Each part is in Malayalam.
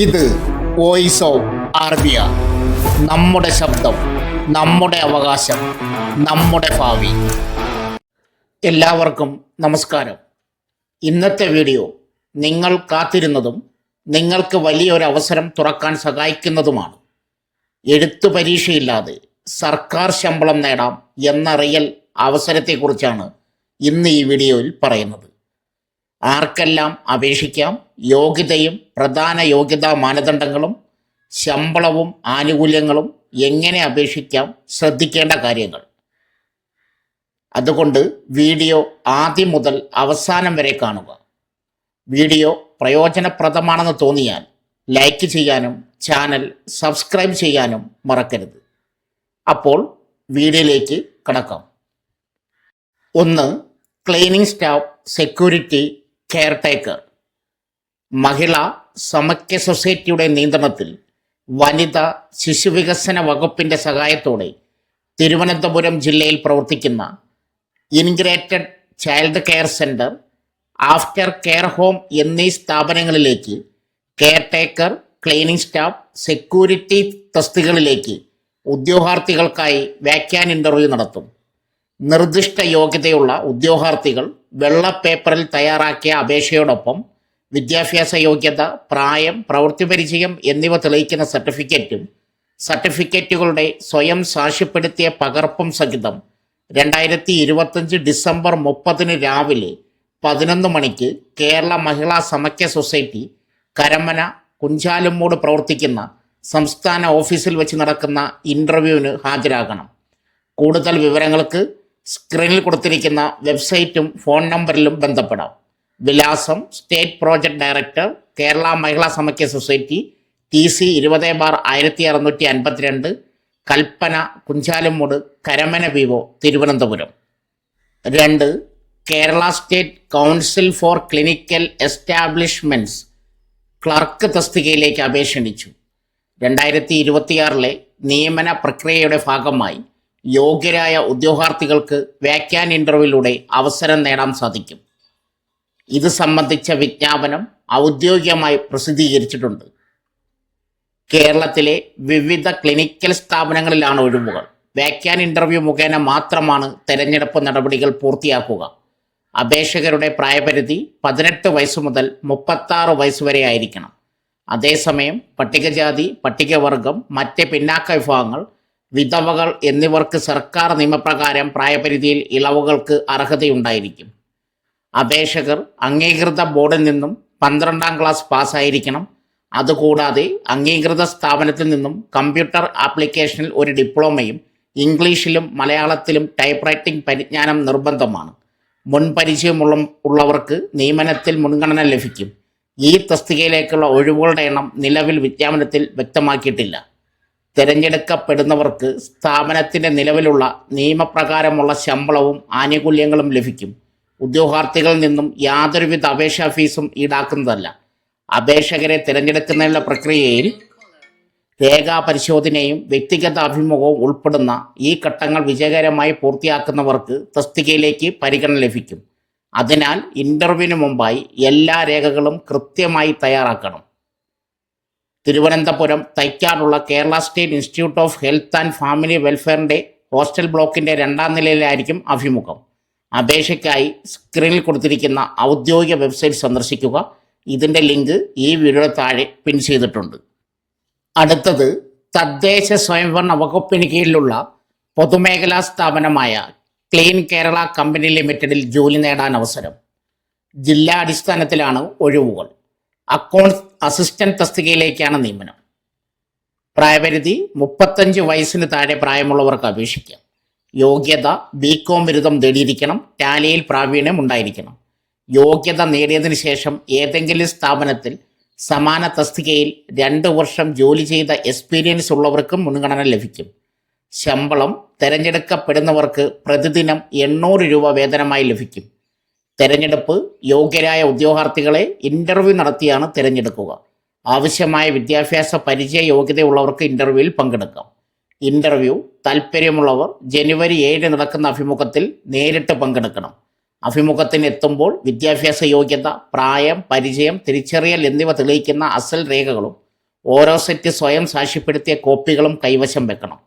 ഇത് വോയിസ് ഓഫ് ആർബിയ. നമ്മുടെ ശബ്ദം, നമ്മുടെ അവകാശം, നമ്മുടെ ഭാവി. എല്ലാവർക്കും നമസ്കാരം. ഇന്നത്തെ വീഡിയോ നിങ്ങൾ കാത്തിരുന്നതും നിങ്ങൾക്ക് വലിയൊരു അവസരം തുറക്കാൻ സഹായിക്കുന്നതുമാണ്. എഴുത്തു പരീക്ഷയില്ലാതെ സർക്കാർ ശമ്പളം നേടാം എന്ന റിയൽ അവസരത്തെക്കുറിച്ചാണ് ഇന്ന് ഈ വീഡിയോയിൽ പറയുന്നത്. ആർക്കെല്ലാം അപേക്ഷിക്കാം, യോഗ്യതയും പ്രധാന യോഗ്യതാ മാനദണ്ഡങ്ങളും ശമ്പളവും ആനുകൂല്യങ്ങളും എങ്ങനെ അപേക്ഷിക്കാം, ശ്രദ്ധിക്കേണ്ട കാര്യങ്ങൾ. അതുകൊണ്ട് വീഡിയോ ആദ്യം മുതൽ അവസാനം വരെ കാണുക. വീഡിയോ പ്രയോജനപ്രദമാണെന്ന് തോന്നിയാൽ ലൈക്ക് ചെയ്യാനും ചാനൽ സബ്സ്ക്രൈബ് ചെയ്യാനും മറക്കരുത്. അപ്പോൾ വീഡിയോയിലേക്ക് കടക്കാം. 1. Cleaning staff security caretaker. Mahila Samakhya സൊസൈറ്റിയുടെ നിയന്ത്രണത്തിൽ വനിതാ ശിശുവികസന വകുപ്പിൻ്റെ സഹായത്തോടെ തിരുവനന്തപുരം ജില്ലയിൽ പ്രവർത്തിക്കുന്ന integrated child care centre, after care home എന്നീ സ്ഥാപനങ്ങളിലേക്ക് കെയർടേക്കർ, ക്ലീനിങ് സ്റ്റാഫ്, സെക്യൂരിറ്റി തസ്തികകളിലേക്ക് ഉദ്യോഗാർത്ഥികൾക്കായി വാക്യാൻ ഇൻ്റർവ്യൂ നടത്തും. നിർദ്ദിഷ്ട യോഗ്യതയുള്ള ഉദ്യോഗാർത്ഥികൾ വെള്ള പേപ്പറിൽ തയ്യാറാക്കിയ അപേക്ഷയോടൊപ്പം വിദ്യാഭ്യാസ യോഗ്യത, പ്രായം, പ്രവൃത്തി പരിചയം എന്നിവ തെളിയിക്കുന്ന സർട്ടിഫിക്കറ്റുകളുടെ സ്വയം സാക്ഷ്യപ്പെടുത്തിയ പകർപ്പും സഹിതം 2025 ഡിസംബർ 30 രാവിലെ 11 മണിക്ക് കേരള മഹിളാ സമക്യ സൊസൈറ്റി കരമന കുഞ്ചാലുമൂട് പ്രവർത്തിക്കുന്ന സംസ്ഥാന ഓഫീസിൽ വെച്ച് നടക്കുന്ന ഇൻ്റർവ്യൂവിന് ഹാജരാകണം. കൂടുതൽ വിവരങ്ങൾക്ക് സ്ക്രീനിൽ കൊടുത്തിരിക്കുന്ന വെബ്സൈറ്റും ഫോൺ നമ്പറിലും ബന്ധപ്പെടാം. വിലാസം: state project director, Kerala Mahila Samakhya society, TC 20/1652, Kalpana, Kunchalumood, Karamana PO, Thiruvananthapuram. 2. Kerala state council for clinical establishments clerk തസ്തികയിലേക്ക് അപേക്ഷ ക്ഷണിച്ചു. 2026 നിയമന പ്രക്രിയയുടെ ഭാഗമായി യോഗ്യരായ ഉദ്യോഗാർത്ഥികൾക്ക് വാക്യാൻ ഇൻ്റർവ്യൂവിലൂടെ അവസരം നേടാൻ സാധിക്കും. ഇത് സംബന്ധിച്ച വിജ്ഞാപനം ഔദ്യോഗികമായി പ്രസിദ്ധീകരിച്ചിട്ടുണ്ട്. കേരളത്തിലെ വിവിധ ക്ലിനിക്കൽ സ്ഥാപനങ്ങളിലാണ് ഒഴിവുകൾ. വാക്യാൻ ഇൻ്റർവ്യൂ മുഖേന മാത്രമാണ് തെരഞ്ഞെടുപ്പ് നടപടികൾ പൂർത്തിയാക്കുക. അപേക്ഷകരുടെ പ്രായപരിധി 18 വയസ്സ് മുതൽ 36 വയസ്സ് വരെ ആയിരിക്കണം. അതേസമയം പട്ടികജാതി, പട്ടികവർഗം, മറ്റ് പിന്നാക്ക വിഭാഗങ്ങൾ, വിധവകൾ എന്നിവർക്ക് സർക്കാർ നിയമപ്രകാരം പ്രായപരിധിയിൽ ഇളവുകൾക്ക് അർഹതയുണ്ടായിരിക്കും. അപേക്ഷകർ അംഗീകൃത ബോർഡിൽ നിന്നും 12ാം ക്ലാസ് പാസ്സായിരിക്കണം. അതുകൂടാതെ അംഗീകൃത സ്ഥാപനത്തിൽ നിന്നും കമ്പ്യൂട്ടർ ആപ്ലിക്കേഷനിൽ ഒരു ഡിപ്ലോമയും ഇംഗ്ലീഷിലും മലയാളത്തിലും ടൈപ്പ് റൈറ്റിംഗ് പരിജ്ഞാനം നിർബന്ധമാണ്. മുൻപരിചയമുള്ളവർക്ക് നിയമനത്തിൽ മുൻഗണന ലഭിക്കും. ഈ തസ്തികയിലേക്കുള്ള ഒഴിവുകളുടെ എണ്ണം നിലവിൽ വിജ്ഞാപനത്തിൽ വ്യക്തമാക്കിയിട്ടില്ല. തിരഞ്ഞെടുക്കപ്പെടുന്നവർക്ക് സ്ഥാപനത്തിൻ്റെ നിലവിലുള്ള നിയമപ്രകാരമുള്ള ശമ്പളവും ആനുകൂല്യങ്ങളും ലഭിക്കും. ഉദ്യോഗാർത്ഥികളിൽ നിന്നും യാതൊരുവിധ അപേക്ഷാ ഫീസും ഈടാക്കുന്നതല്ല. അപേക്ഷകരെ തിരഞ്ഞെടുക്കുന്നതിനുള്ള പ്രക്രിയയിൽ രേഖാപരിശോധനയും വ്യക്തിഗത അഭിമുഖവും ഉൾപ്പെടുന്ന ഈ ഘട്ടങ്ങൾ വിജയകരമായി പൂർത്തിയാക്കുന്നവർക്ക് തസ്തികയിലേക്ക് പരിഗണന ലഭിക്കും. അതിനാൽ ഇൻ്റർവ്യൂവിന് മുമ്പായി എല്ലാ രേഖകളും കൃത്യമായി തയ്യാറാക്കണം. തിരുവനന്തപുരം തൈക്കാടുള്ള Kerala state institute of health and family വെൽഫെയറിൻ്റെ ഹോസ്റ്റൽ ബ്ലോക്കിൻ്റെ 2ാം നിലയിലായിരിക്കും അഭിമുഖം. അപേക്ഷയ്ക്കായി സ്ക്രീനിൽ കൊടുത്തിരിക്കുന്ന ഔദ്യോഗിക വെബ്സൈറ്റ് സന്ദർശിക്കുക. ഇതിൻ്റെ ലിങ്ക് ഈ വീഡിയോയുടെ താഴെ പിൻ ചെയ്തിട്ടുണ്ട്. അടുത്തത് തദ്ദേശ സ്വയംഭരണ വകുപ്പിന് കീഴിലുള്ള പൊതുമേഖലാ സ്ഥാപനമായ ക്ലീൻ കേരള കമ്പനി ലിമിറ്റഡിൽ ജോലി നേടാൻ അവസരം. ജില്ലാ അടിസ്ഥാനത്തിലാണ് ഒഴിവുകൾ. അക്കൗണ്ട്സ് അസിസ്റ്റന്റ് തസ്തികയിലേക്കാണ് നിയമനം. പ്രായപരിധി 35 വയസ്സിന് താഴെ പ്രായമുള്ളവർക്ക് അപേക്ഷിക്കാം. യോഗ്യത BCom ബിരുദം നേടിയിരിക്കണം. ടാലിയിൽ പ്രാവീണ്യം ഉണ്ടായിരിക്കണം. യോഗ്യത നേടിയതിനു ശേഷം ഏതെങ്കിലും സ്ഥാപനത്തിൽ സമാന തസ്തികയിൽ 2 വർഷം ജോലി ചെയ്ത എക്സ്പീരിയൻസ് ഉള്ളവർക്കും മുൻഗണന ലഭിക്കും. ശമ്പളം തിരഞ്ഞെടുക്കപ്പെടുന്നവർക്ക് പ്രതിദിനം 800 രൂപ വേതനമായി ലഭിക്കും. തെരഞ്ഞെടുപ്പ് യോഗ്യരായ ഉദ്യോഗാർത്ഥികളെ ഇൻ്റർവ്യൂ നടത്തിയാണ് തിരഞ്ഞെടുക്കുക. ആവശ്യമായ വിദ്യാഭ്യാസ പരിചയ യോഗ്യതയുള്ളവർക്ക് ഇൻ്റർവ്യൂവിൽ പങ്കെടുക്കാം. ഇൻ്റർവ്യൂ താൽപ്പര്യമുള്ളവർ ജനുവരി 7 നടക്കുന്ന അഭിമുഖത്തിൽ നേരിട്ട് പങ്കെടുക്കണം. അഭിമുഖത്തിന് എത്തുമ്പോൾ വിദ്യാഭ്യാസ യോഗ്യത, പ്രായം, പരിചയം, തിരിച്ചറിയൽ എന്നിവ തെളിയിക്കുന്ന അസൽ രേഖകളും ഓരോ സെറ്റ് സ്വയം സാക്ഷ്യപ്പെടുത്തിയ കോപ്പികളും കൈവശം വെക്കണം.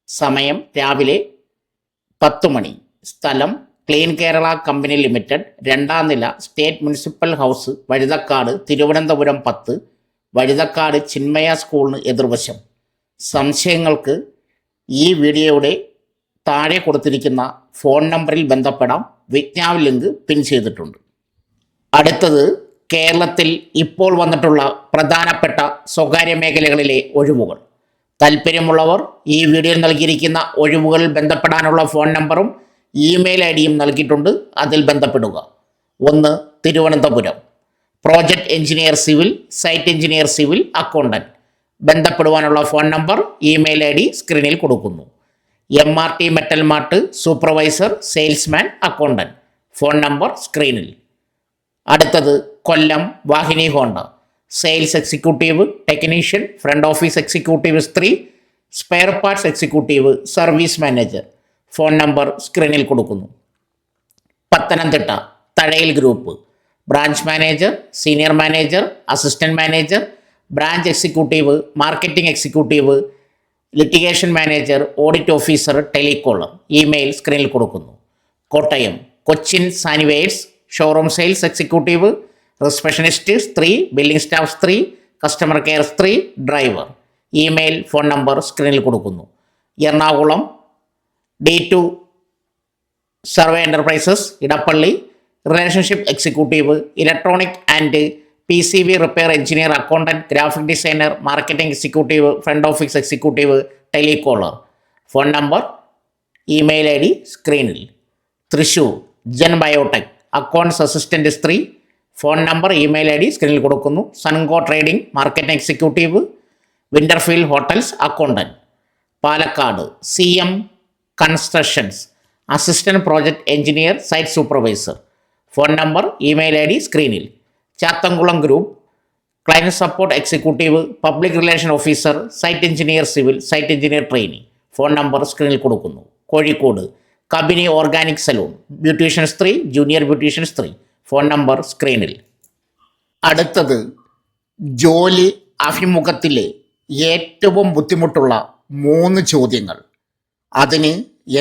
സമയം രാവിലെ 10 മണി. സ്ഥലം ക്ലീൻ കേരള കമ്പനി ലിമിറ്റഡ്, 2ാം നില, state municipal house, Vazhuthacaud, Thiruvananthapuram 10, Vazhuthacaud Chinmaya സ്കൂളിന് എതിർവശം. സംശയങ്ങൾക്ക് ഈ വീഡിയോയുടെ താഴെ കൊടുത്തിരിക്കുന്ന ഫോൺ നമ്പറിൽ ബന്ധപ്പെടാം. വിജ്ഞാപന ലിങ്ക് പിൻ ചെയ്തിട്ടുണ്ട്. അടുത്തത് കേരളത്തിൽ ഇപ്പോൾ വന്നിട്ടുള്ള പ്രധാനപ്പെട്ട സ്വകാര്യ മേഖലകളിലെ ഒഴിവുകൾ. താല്പര്യമുള്ളവർ ഈ വീഡിയോയിൽ നൽകിയിരിക്കുന്ന ഒഴിവുകളിൽ ബന്ധപ്പെടാനുള്ള ഫോൺ നമ്പറും ഇമെയിൽ ഐഡിയും നൽകിയിട്ടുണ്ട്. അതിൽ ബന്ധപ്പെടുക. 1. Thiruvananthapuram, project engineer civil, site engineer civil, accountant. ബന്ധപ്പെടുവാനുള്ള ഫോൺ നമ്പർ, ഇമെയിൽ ഐഡി സ്ക്രീനിൽ കൊടുക്കുന്നു. MRT metal mart supervisor, salesman, accountant. Phone number സ്ക്രീനിൽ. അടുത്തത് Kollam Vahini Honda, sales executive, technician, front office executive സ്ത്രീ, spare parts executive, service manager. Phone number സ്ക്രീനിൽ കൊടുക്കുന്നു. Pathanamthitta Thazhayil group, branch manager, senior manager, assistant manager, branch executive, marketing executive, litigation manager, audit officer, telecaller. Email സ്ക്രീനിൽ കൊടുക്കുന്നു. Kottayam Cochin Saniwares, showroom sales executive, receptionist സ്ത്രീ, ബില്ലിംഗ് സ്റ്റാഫ് സ്ത്രീ, കസ്റ്റമർ കെയർ സ്ത്രീ, ഡ്രൈവർ. ഇമെയിൽ ഫോൺ നമ്പർ സ്ക്രീനിൽ കൊടുക്കുന്നു. Ernakulam D2 survey enterprises, Edappally, relationship executive, electronic and PCB repair engineer, accountant, graphic designer, marketing executive, front office executive, telecaller. Phone number, email ID സ്ക്രീനിൽ. Thrissur gen biotech, accounts assistant സ്ത്രീ. ഫോൺ നമ്പർ, ഇമെയിൽ ഐഡി സ്ക്രീനിൽ കൊടുക്കുന്നു. Sunco trading, marketing executive, Winterfield hotels, accountant. Palakkad CM constructions, assistant project engineer, site supervisor. Phone number, email ID സ്ക്രീനിൽ. Chathankulam group, client support executive, public relation officer, site engineer civil, site engineer training. Phone number സ്ക്രീനിൽ കൊടുക്കുന്നു. Kozhikode Kabini organic salon, beautician സ്ത്രീ, ജൂനിയർ ബ്യൂട്ടീഷ്യൻ സ്ത്രീ. ഫോൺ നമ്പർ സ്ക്രീനിൽ. അടുത്തത് ജോലി അഭിമുഖത്തിലെ ഏറ്റവും ബുദ്ധിമുട്ടുള്ള 3 ചോദ്യങ്ങൾ. അതിന്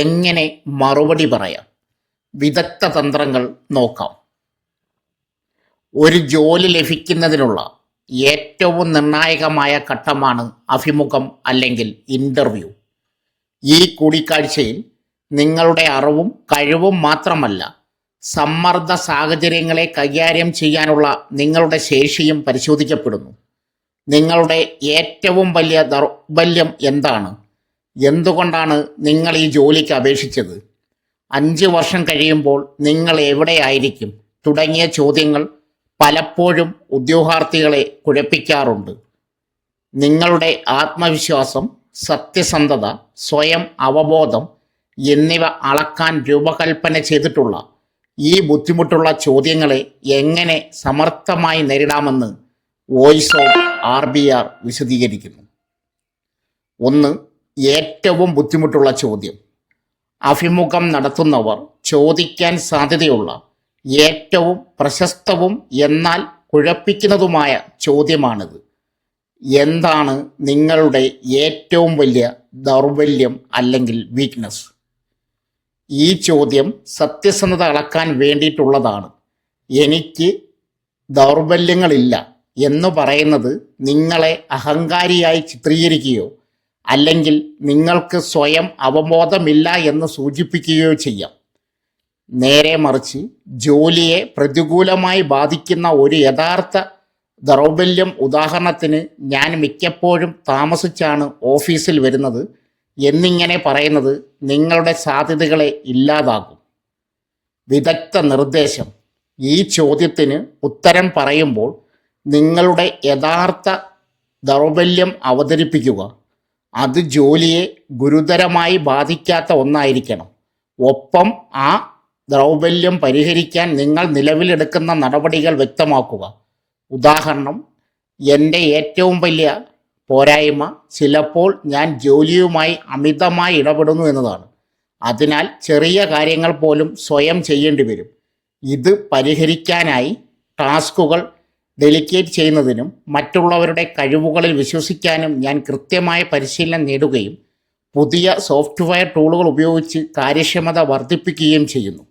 എങ്ങനെ മറുപടി പറയാം? വിദഗ്ധ തന്ത്രങ്ങൾ നോക്കാം. ഒരു ജോലി ലഭിക്കുന്നതിനുള്ള ഏറ്റവും നിർണായകമായ ഘട്ടമാണ് അഭിമുഖം അല്ലെങ്കിൽ ഇൻ്റർവ്യൂ. ഈ കൂടിക്കാഴ്ചയിൽ നിങ്ങളുടെ അറിവും കഴിവും മാത്രമല്ല, സമ്മർദ്ദ സാഹചര്യങ്ങളെ കൈകാര്യം ചെയ്യാനുള്ള നിങ്ങളുടെ ശേഷിയും പരിശോധിക്കപ്പെടുന്നു. നിങ്ങളുടെ ഏറ്റവും വലിയ ദൗർബല്യം എന്താണ്? എന്തുകൊണ്ടാണ് നിങ്ങൾ ഈ ജോലിക്ക് അപേക്ഷിച്ചത്? 5 വർഷം കഴിയുമ്പോൾ നിങ്ങൾ എവിടെയായിരിക്കും? തുടങ്ങിയ ചോദ്യങ്ങൾ പലപ്പോഴും ഉദ്യോഗാർത്ഥികളെ കുഴപ്പിക്കാറുണ്ട്. നിങ്ങളുടെ ആത്മവിശ്വാസം, സത്യസന്ധത, സ്വയം അവബോധം എന്നിവ അളക്കാൻ രൂപകൽപ്പന ചെയ്തിട്ടുള്ള ഈ ബുദ്ധിമുട്ടുള്ള ചോദ്യങ്ങളെ എങ്ങനെ സമർത്ഥമായി നേരിടാമെന്ന് വോയിസ് ഓഫ് RBR വിശദീകരിക്കുന്നു. 1. ഏറ്റവും ബുദ്ധിമുട്ടുള്ള ചോദ്യം. അഭിമുഖം നടത്തുന്നവർ ചോദിക്കാൻ സാധ്യതയുള്ള ഏറ്റവും പ്രശസ്തവും എന്നാൽ കുഴപ്പിക്കുന്നതുമായ ചോദ്യമാണിത്. എന്താണ് നിങ്ങളുടെ ഏറ്റവും വലിയ ദൗർബല്യം അല്ലെങ്കിൽ വീക്ക്നെസ്? ഈ ചോദ്യം സത്യസന്ധത അളക്കാൻ വേണ്ടിയിട്ടുള്ളതാണ്. എനിക്ക് ദൗർബല്യങ്ങളില്ല എന്ന് പറയുന്നത് നിങ്ങളെ അഹങ്കാരിയായി ചിത്രീകരിക്കുകയോ അല്ലെങ്കിൽ നിങ്ങൾക്ക് സ്വയം അവബോധമില്ല എന്ന് സൂചിപ്പിക്കുകയോ ചെയ്യാം. നേരെ മറിച്ച് ജോലിയെ പ്രതികൂലമായി ബാധിക്കുന്ന ഒരു യഥാർത്ഥ ദൗർബല്യം, ഉദാഹരണത്തിന് ഞാൻ മിക്കപ്പോഴും താമസിച്ചാണ് ഓഫീസിൽ വരുന്നത് എന്നിങ്ങനെ പറയുന്നത് നിങ്ങളുടെ സാധ്യതകളെ ഇല്ലാതാക്കും. വിദഗ്ധ നിർദ്ദേശം. ഈ ചോദ്യത്തിന് ഉത്തരം പറയുമ്പോൾ നിങ്ങളുടെ യഥാർത്ഥ ദൗർബല്യം അവതരിപ്പിക്കുക. അത് ജോലിയെ ഗുരുതരമായി ബാധിക്കാത്ത ഒന്നായിരിക്കണം. ഒപ്പം ആ ദൗർബല്യം പരിഹരിക്കാൻ നിങ്ങൾ നിലവിലെടുക്കുന്ന നടപടികൾ വ്യക്തമാക്കുക. ഉദാഹരണം, എൻ്റെ ഏറ്റവും വലിയ പോരായ്മ ചിലപ്പോൾ ഞാൻ ജോലിയുമായി അമിതമായി ഇടപെടുന്നു എന്നതാണ്. അതിനാൽ ചെറിയ കാര്യങ്ങൾ പോലും സ്വയം ചെയ്യേണ്ടി വരും. ഇത് പരിഹരിക്കാനായി ടാസ്കുകൾ ഡെലിഗേറ്റ് ചെയ്യുന്നതിനും മറ്റുള്ളവരുടെ കഴിവുകളിൽ വിശ്വസിക്കാനും ഞാൻ കൃത്യമായ പരിശീലനം നേടുകയും പുതിയ സോഫ്റ്റ്വെയർ ടൂളുകൾ ഉപയോഗിച്ച് കാര്യക്ഷമത വർദ്ധിപ്പിക്കുകയും ചെയ്യുന്നു.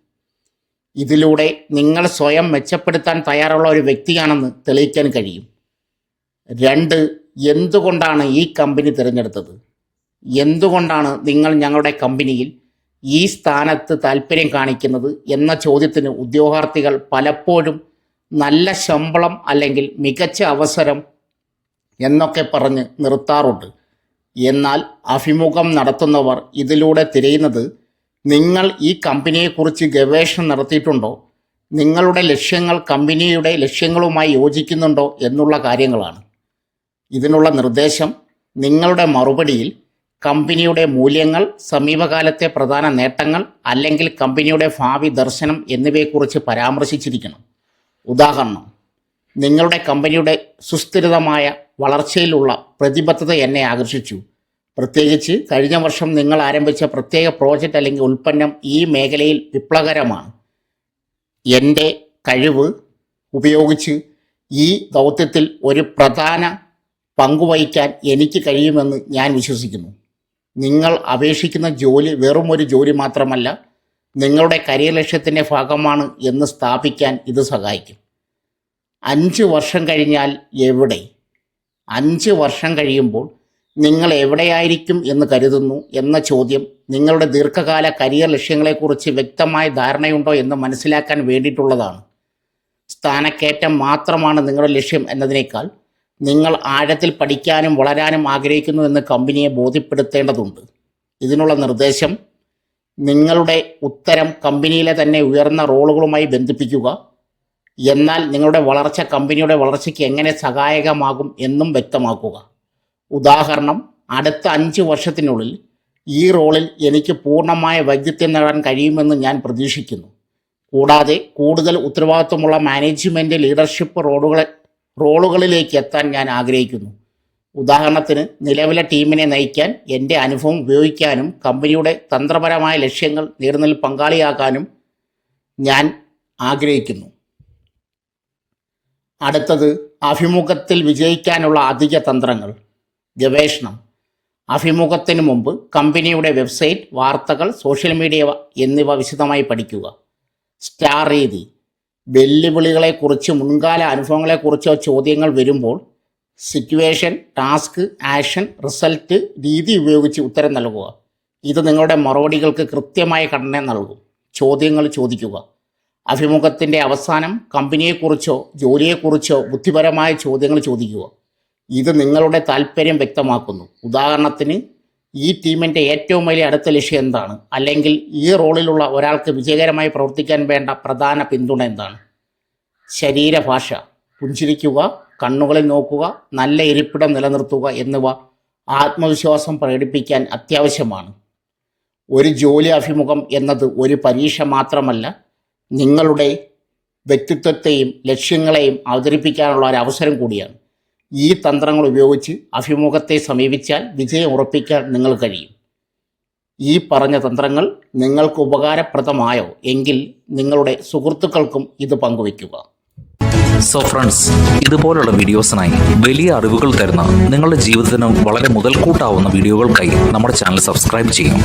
ഇതിലൂടെ നിങ്ങൾ സ്വയം മെച്ചപ്പെടുത്താൻ തയ്യാറുള്ള ഒരു വ്യക്തിയാണെന്ന് തെളിയിക്കാൻ കഴിയും. 2. എന്തുകൊണ്ടാണ് ഈ കമ്പനി തിരഞ്ഞെടുത്തത്? എന്തുകൊണ്ടാണ് നിങ്ങൾ ഞങ്ങളുടെ കമ്പനിയിൽ ഈ സ്ഥാനത്ത് താൽപ്പര്യം കാണിക്കുന്നത് എന്ന ചോദ്യത്തിന് ഉദ്യോഗാർത്ഥികൾ പലപ്പോഴും നല്ല ശമ്പളം അല്ലെങ്കിൽ മികച്ച അവസരം എന്നൊക്കെ പറഞ്ഞ് നിർത്താറുണ്ട്. എന്നാൽ അഭിമുഖം നടത്തുന്നവർ ഇതിലൂടെ തിരയുന്നത് നിങ്ങൾ ഈ കമ്പനിയെക്കുറിച്ച് ഗവേഷണം നടത്തിയിട്ടുണ്ടോ, നിങ്ങളുടെ ലക്ഷ്യങ്ങൾ കമ്പനിയുടെ ലക്ഷ്യങ്ങളുമായി യോജിക്കുന്നുണ്ടോ എന്നുള്ള കാര്യങ്ങളാണ്. ഇതിനുള്ള നിർദ്ദേശം നിങ്ങളുടെ മറുപടിയിൽ കമ്പനിയുടെ മൂല്യങ്ങൾ, സമീപകാലത്തെ പ്രധാന നേട്ടങ്ങൾ അല്ലെങ്കിൽ കമ്പനിയുടെ ഭാവി ദർശനം എന്നിവയെക്കുറിച്ച് പരാമർശിച്ചിരിക്കണം. ഉദാഹരണം, നിങ്ങളുടെ കമ്പനിയുടെ സുസ്ഥിരമായ വളർച്ചയിലുള്ള പ്രതിബദ്ധത എന്നെ ആകർഷിച്ചു. പ്രത്യേകിച്ച് കഴിഞ്ഞ വർഷം നിങ്ങൾ ആരംഭിച്ച പ്രത്യേക പ്രോജക്റ്റ് അല്ലെങ്കിൽ ഉൽപ്പന്നം ഈ മേഖലയിൽ വിപ്ലവകരമാണ്. എൻ്റെ കഴിവ് ഉപയോഗിച്ച് ഈ ദൗത്യത്തിൽ ഒരു പ്രധാന പങ്കുവഹിക്കാൻ എനിക്ക് കഴിയുമെന്ന് ഞാൻ വിശ്വസിക്കുന്നു. നിങ്ങൾ അപേക്ഷിക്കുന്ന ജോലി വെറും ഒരു ജോലി മാത്രമല്ല, നിങ്ങളുടെ കരിയർ ലക്ഷ്യത്തിൻ്റെ ഭാഗമാണ് എന്ന് സ്ഥാപിക്കാൻ ഇത് സഹായിക്കും. 5 വർഷം കഴിഞ്ഞാൽ എവിടെ? 5 വർഷം കഴിയുമ്പോൾ നിങ്ങൾ എവിടെയായിരിക്കും എന്ന് കരുതുന്നു എന്ന ചോദ്യം നിങ്ങളുടെ ദീർഘകാല കരിയർ ലക്ഷ്യങ്ങളെക്കുറിച്ച് വ്യക്തമായ ധാരണയുണ്ടോ എന്ന് മനസ്സിലാക്കാൻ വേണ്ടിയിട്ടുള്ളതാണ്. സ്ഥാനക്കയറ്റം മാത്രമാണ് നിങ്ങളുടെ ലക്ഷ്യം എന്നതിനേക്കാൾ നിങ്ങൾ ആഴത്തിൽ പഠിക്കാനും വളരാനും ആഗ്രഹിക്കുന്നു എന്ന് കമ്പനിയെ ബോധ്യപ്പെടുത്തേണ്ടതുണ്ട്. ഇതിനുള്ള നിർദ്ദേശം, നിങ്ങളുടെ ഉത്തരം കമ്പനിയിലെ തന്നെ ഉയർന്ന റോളുകളുമായി ബന്ധിപ്പിക്കുക. എന്നാൽ നിങ്ങളുടെ വളർച്ച കമ്പനിയുടെ വളർച്ചയ്ക്ക് എങ്ങനെ സഹായകമാകും എന്നും വ്യക്തമാക്കുക. ഉദാഹരണം, അടുത്ത 5 വർഷത്തിനുള്ളിൽ ഈ റോളിൽ എനിക്ക് പൂർണ്ണമായ വൈദഗ്ധ്യം നേടാൻ കഴിയുമെന്ന് ഞാൻ പ്രതീക്ഷിക്കുന്നു. കൂടാതെ കൂടുതൽ ഉത്തരവാദിത്വമുള്ള മാനേജ്മെൻറ്റ് ലീഡർഷിപ്പ് റോളുകളിലേക്ക് എത്താൻ ഞാൻ ആഗ്രഹിക്കുന്നു. ഉദാഹരണത്തിന്, നിലവിലെ ടീമിനെ നയിക്കാൻ എൻ്റെ അനുഭവം ഉപയോഗിക്കാനും കമ്പനിയുടെ തന്ത്രപരമായ ലക്ഷ്യങ്ങൾ നേടുന്നതിൽ പങ്കാളിയാകാനും ഞാൻ ആഗ്രഹിക്കുന്നു. അടുത്തത്, അഭിമുഖത്തിൽ വിജയിക്കാനുള്ള അധിക തന്ത്രങ്ങൾ. ഗവേഷണം. അഭിമുഖത്തിന് മുമ്പ് കമ്പനിയുടെ വെബ്സൈറ്റ്, വാർത്തകൾ, സോഷ്യൽ മീഡിയ എന്നിവ വിശദമായി പഠിക്കുക. സ്റ്റാർ രീതി. വെല്ലുവിളികളെക്കുറിച്ച്, മുൻകാല അനുഭവങ്ങളെക്കുറിച്ചോ ചോദ്യങ്ങൾ വരുമ്പോൾ സിറ്റുവേഷൻ, ടാസ്ക്, ആക്ഷൻ, റിസൾട്ട് രീതി ഉപയോഗിച്ച് ഉത്തരം നൽകുക. ഇത് നിങ്ങളുടെ മറുപടികൾക്ക് കൃത്യമായ ഘടന നൽകും. ചോദ്യങ്ങൾ ചോദിക്കുക. അഭിമുഖത്തിൻ്റെ അവസാനം കമ്പനിയെക്കുറിച്ചോ ജോലിയെക്കുറിച്ചോ ബുദ്ധിപരമായ ചോദ്യങ്ങൾ ചോദിക്കുക. ഇത് നിങ്ങളുടെ താൽപ്പര്യം വ്യക്തമാക്കുന്നു. ഉദാഹരണത്തിന്, ഈ ടീമിൻ്റെ ഏറ്റവും വലിയ അടുത്ത ലക്ഷ്യം എന്താണ്? അല്ലെങ്കിൽ ഈ റോളിലുള്ള ഒരാൾക്ക് വിജയകരമായി പ്രവർത്തിക്കാൻ വേണ്ട പ്രധാന പിന്തുണ എന്താണ്? ശരീരഭാഷ. പുഞ്ചിരിക്കുക, കണ്ണുകളിൽ നോക്കുക, നല്ല ഇരിപ്പിടം നിലനിർത്തുക എന്നിവ ആത്മവിശ്വാസം പ്രകടിപ്പിക്കാൻ അത്യാവശ്യമാണ്. ഒരു ജോലി അഭിമുഖം എന്നത് ഒരു പരീക്ഷ മാത്രമല്ല, നിങ്ങളുടെ വ്യക്തിത്വത്തെയും ലക്ഷ്യങ്ങളെയും അവതരിപ്പിക്കാനുള്ള ഒരു അവസരം കൂടിയാണ്. ഈ തന്ത്രങ്ങൾ ഉപയോഗിച്ച് അഭിമുഖത്തെ സമീപിച്ചാൽ വിജയം ഉറപ്പിക്കാൻ നിങ്ങൾക്ക് കഴിയും. ഈ പറഞ്ഞ തന്ത്രങ്ങൾ നിങ്ങൾക്ക് ഉപകാരപ്രദമായോ എങ്കിൽ നിങ്ങളുടെ സുഹൃത്തുക്കൾക്കും ഇത് പങ്കുവയ്ക്കുക. സോ ഫ്രണ്ട്സ്, ഇതുപോലുള്ള വീഡിയോസിനായി വലിയ അറിവുകൾ തരുന്ന നിങ്ങളുടെ ജീവിതത്തിന് വളരെ മുതൽക്കൂട്ടാവുന്ന വീഡിയോകൾക്കായി നമ്മുടെ ചാനൽ സബ്സ്ക്രൈബ് ചെയ്യും.